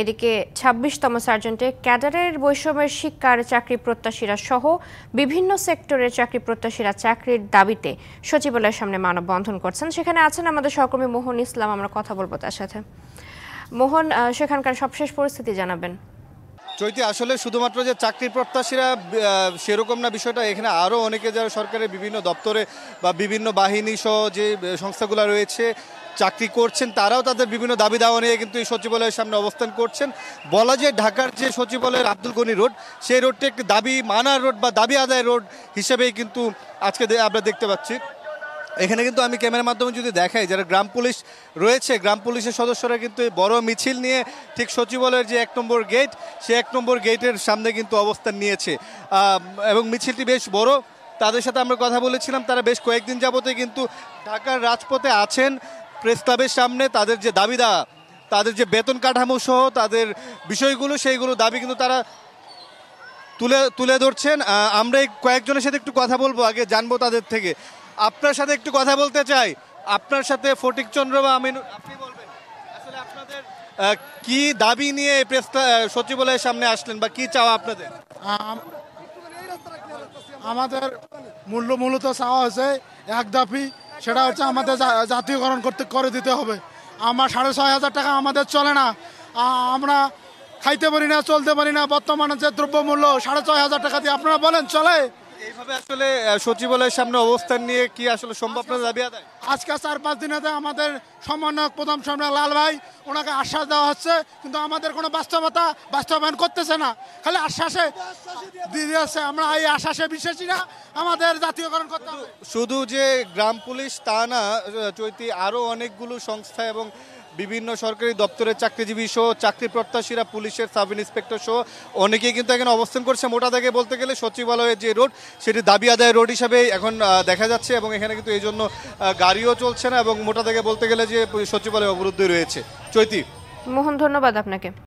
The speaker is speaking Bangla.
এদিকে ২৬তম সার্জেন্টে ক্যাডারের বৈষম্যের শিকার চাকরি প্রত্যাশীরা সহ বিভিন্ন সেক্টরের চাকরি প্রত্যাশীরা চাকরির দাবিতে সচিবালয়ের সামনে মানববন্ধন করছেন। সেখানে আছেন আমাদের সহকর্মী মোহন ইসলাম, আমরা কথা বলবো তার সাথে। মোহন, সেখানকার সবশেষ পরিস্থিতি জানাবেন। চৈতি, আসলে শুধুমাত্র যে চাকরি প্রত্যাশীরা সেরকম না বিষয়টা, এখানে আরও অনেকে যারা সরকারের বিভিন্ন দপ্তরে বা বিভিন্ন বাহিনী সহ যে সংস্থাগুলো রয়েছে চাকরি করছেন, তারাও তাদের বিভিন্ন দাবি দাওয়া নিয়ে কিন্তু এই সচিবালয়ের সামনে অবস্থান করছেন। বলা যায় ঢাকার যে সচিবালয়ের আব্দুল গনি রোড, সেই রোডটি একটি দাবি মানার রোড বা দাবি আদায়ের রোড হিসেবেই কিন্তু আজকে আমরা দেখতে পাচ্ছি। এখানে কিন্তু আমি ক্যামেরার মাধ্যমে যদি দেখাই, যারা গ্রাম পুলিশ রয়েছে, গ্রাম পুলিশের সদস্যরা কিন্তু বড় মিছিল নিয়ে ঠিক সচিবালয়ের যে ১ নম্বর গেট, সেই ১ নম্বর গেটের সামনে কিন্তু অবস্থান নিয়েছে এবং মিছিলটি বেশ বড়। তাদের সাথে আমরা কথা বলেছিলাম, তারা বেশ কয়েকদিন যাবতে কিন্তু ঢাকার রাজপথে আছেন প্রেস ক্লাবের সামনে। তাদের যে দাবিদা, তাদের যে বেতন কাঠামো সহ তাদের বিষয়গুলো, সেইগুলো দাবি কিন্তু তারা তুলে ধরছেন। আমরা কয়েকজনের সাথে একটু কথা বলবো, আগে জানবো তাদের থেকে। আপনার সাথে একটু কথা বলতে চাই, আপনার সাথে ফটিক চন্দ্র বা আমিনুর, আপনি বলবেন আসলে আপনাদের কি দাবি নিয়ে সচিবালয়ের সামনে আসলেন বা কি চাওয়া আপনাদের? আমাদের মূলত চাওয়া হয়েছে এক দাবি, সেটা হচ্ছে আমাদের জাতীয়করণ করে দিতে হবে। আমার ৬,৫০০ টাকা আমাদের চলে না, আমরা খাইতে পারি না, চলতে পারি না। বর্তমানে যে দ্রব্যমূল্য ৬,৫০০ টাকা দিয়ে আপনারা বলেন চলে? এইভাবে আসলে সচিবালয়ের সামনে অবস্থান নিয়ে কি আসলে সম্ভব না দাবি আদায়? আজকে ৪-৫ দিনেতে আমাদের সমন্বয়ক প্রধান সম্রাট লাল ভাই, ওনাকে আশ্বাস দেওয়া হচ্ছে, কিন্তু আমাদের কোনো বাস্তবায়ন করতেছে না, খালি আশ্বাসে দিয়ে যাচ্ছে। আমরা এই আশ্বাসে বিশ্বাসী না, আমাদের জাতীয়করণ করতে হবে। শুধু যে গ্রাম পুলিশ তা না চৈতি, আরও অনেকগুলো সংস্থা এবং বিভিন্ন সরকারি দপ্তরের চাকরিজীবী সহ চাকরি প্রত্যাশীরা, পুলিশের সাব ইন্সপেক্টর সহ অনেকেই কিন্তু এখানে অবস্থান করছে। মোটা দাগে বলতে গেলে সচিবালয়ের যে রোড, সেটি দাবি আদায় রোড হিসাবে এখন দেখা যাচ্ছে এবং এখানে কিন্তু এই জন্য গাড়িও চলছে না এবং মোটা দাগে বলতে গেলে যে সচিবালয় অবরুদ্ধ রয়েছে। চৈতি, মোহন, ধন্যবাদ আপনাকে।